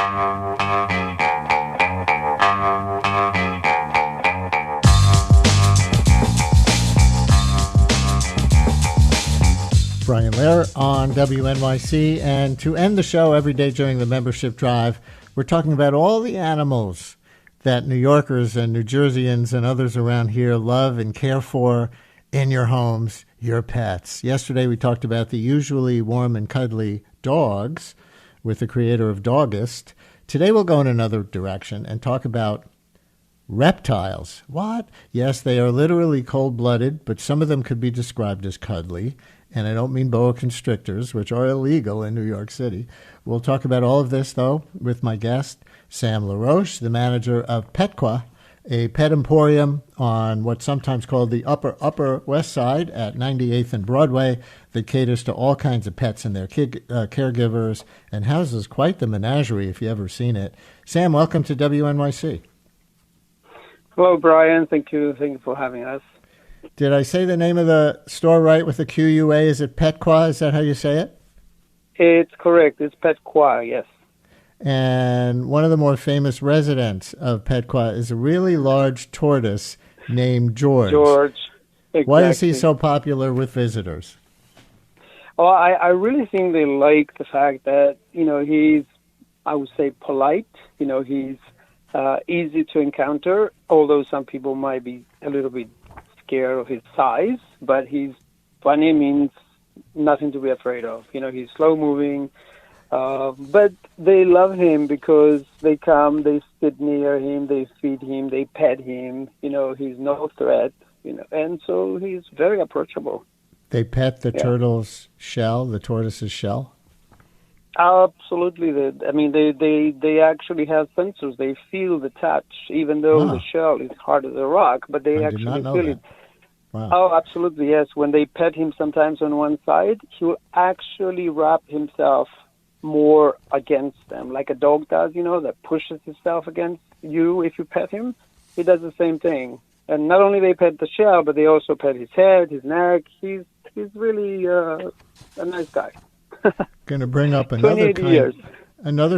Brian Lair on WNYC, and to end the show every day during the membership drive, we're talking about all the animals that New Yorkers and New Jerseyans and others around here love and care for in your homes, your pets. Yesterday we talked about the usually warm and cuddly dogs with the creator of Dogist. Today we'll go in another direction and talk about reptiles. What? Yes, they are literally cold-blooded, but some of them could be described as cuddly. And I don't mean boa constrictors, which are illegal in New York City. We'll talk about all of this, though, with my guest, Sam LaRoche, the manager of Petqua, a pet emporium on what's sometimes called the Upper West Side at 98th and Broadway that caters to all kinds of pets and their caregivers and houses quite the menagerie if you've ever seen it. Sam, welcome to WNYC. Hello, Brian. Thank you for having us. Did I say the name of the store right with the QUA? Is it Petqua? Is that how you say it? It's correct. It's Petqua, yes. And one of the more famous residents of Petqua is a really large tortoise named George. George, exactly. Why is he so popular with visitors? Well, I really think they like the fact that, he's, I would say, polite. He's easy to encounter, although some people might be a little bit scared of his size, but he's by any means nothing to be afraid of. He's slow moving, but they love him because they come, they sit near him, they feed him, they pet him. He's no threat. And so he's very approachable. They pet the turtle's shell, the tortoise's shell. Absolutely. They actually have sensors. They feel the touch, even though the shell is hard as a rock, but they actually feel it. Wow. Oh, absolutely, yes. When they pet him sometimes on one side, he will actually wrap himself more against them, like a dog does, that pushes himself against you if you pet him. He does the same thing. And not only they pet the shell, but they also pet his head, his neck. He's really a nice guy. Going to bring up another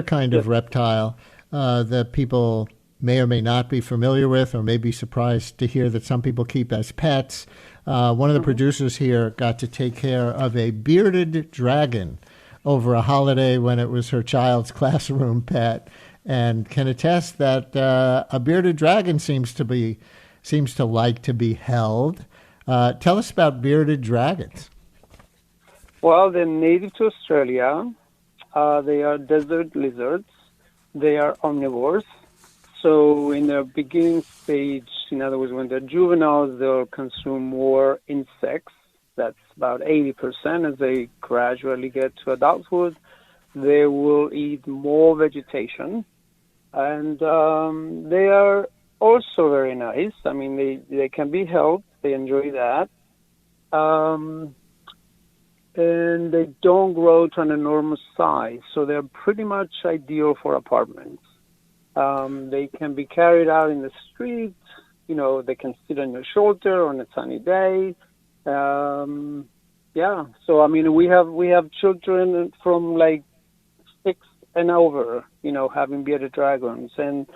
kind of reptile that people may or may not be familiar with, or may be surprised to hear that some people keep as pets. One of the producers here got to take care of a bearded dragon over a holiday when it was her child's classroom pet, and can attest that a bearded dragon seems to like to be held. Tell us about bearded dragons. Well, they're native to Australia. They are desert lizards. They are omnivores. So in their beginning stage, in other words, when they're juveniles, they'll consume more insects. That's about 80%. As they gradually get to adulthood, they will eat more vegetation. And they are also very nice. I mean, they can be held. They enjoy that. And they don't grow to an enormous size, so they're pretty much ideal for apartments. They can be carried out in the street. They can sit on your shoulder on a sunny day. So we have children from like 6 and over, having bearded dragons, and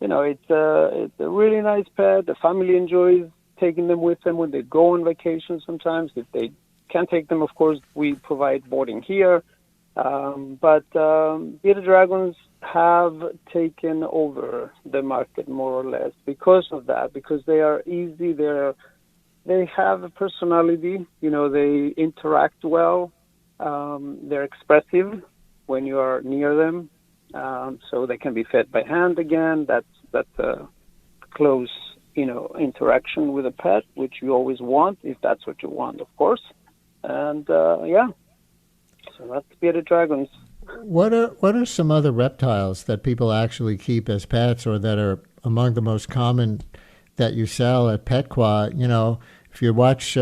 it's a really nice pet. The family enjoys taking them with them when they go on vacation. Sometimes, if they can't take them, of course, we provide boarding here. But bearded dragons have taken over the market more or less because of that, because they are easy. They have a personality. They interact well. They're expressive when you are near them. So they can be fed by hand again. That's a close, interaction with a pet, which you always want, if that's what you want, of course. And so that's bearded dragons. What are some other reptiles that people actually keep as pets, or that are among the most common that you sell at Petqua? If you watch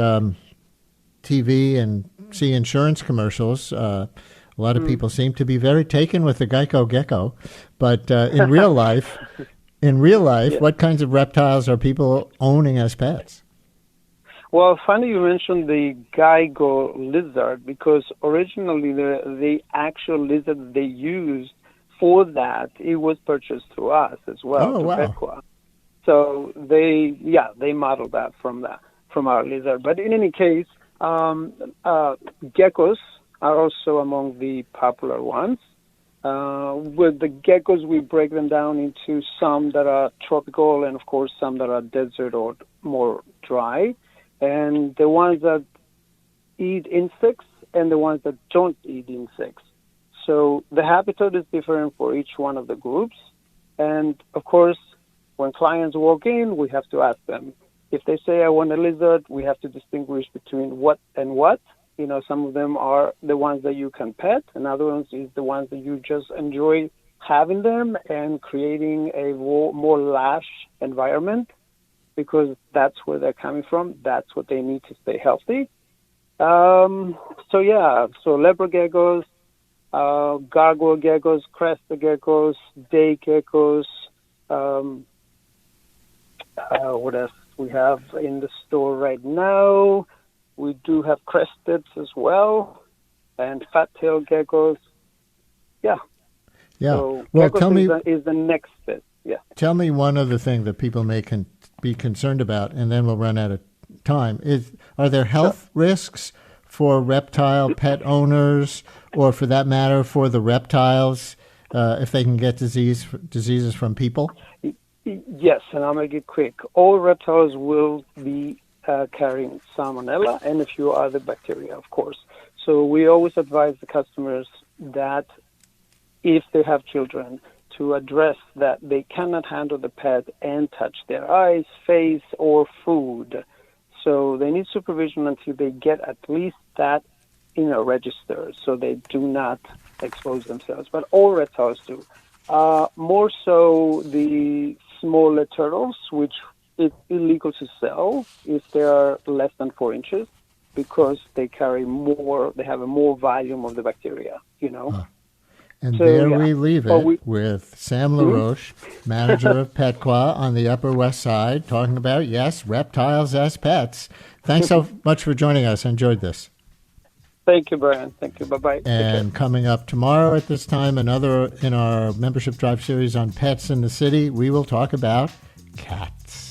TV and see insurance commercials, a lot of people seem to be very taken with the Geico gecko. But in real life, what kinds of reptiles are people owning as pets? Well, funny you mentioned the Geico lizard, because originally the actual lizard they used before that, it was purchased through us as well, Oh, to wow. Petqua. So they modeled that from our lizard. But in any case, geckos are also among the popular ones. With the geckos, we break them down into some that are tropical and, of course, some that are desert or more dry. And the ones that eat insects and the ones that don't eat insects. So the habitat is different for each one of the groups. And, of course, when clients walk in, we have to ask them. If they say, I want a lizard, we have to distinguish between what and what. You know, some of them are the ones that you can pet, and other ones is the ones that you just enjoy having them and creating a more lush environment, because that's where they're coming from. That's what they need to stay healthy. So leopard geckos, gargoyle geckos, crested geckos, day geckos. What else we have in the store right now? We do have cresteds as well, and fat-tailed geckos. Yeah. Yeah. So well, geckos tell me is the next bit. Yeah. Tell me one other thing that people may be concerned about, and then we'll run out of time. Are there health risks for reptile pet owners, or for that matter, for the reptiles, if they can get diseases from people? Yes, and I'll make it quick. All reptiles will be carrying salmonella and a few other bacteria, of course. So we always advise the customers that if they have children, to address that they cannot handle the pet and touch their eyes, face, or food. So they need supervision until they get at least that register, so they do not expose themselves. But all reptiles do. More so the smaller turtles, which is illegal to sell if they are less than 4 inches, because they have a more volume of the bacteria, And we leave it with Sam LaRoche, manager of Petqua on the Upper West Side, talking about, yes, reptiles as pets. Thanks so much for joining us. I enjoyed this. Thank you, Brian. Thank you. Bye-bye. And coming up tomorrow at this time, another in our Membership Drive series on pets in the city, we will talk about cats.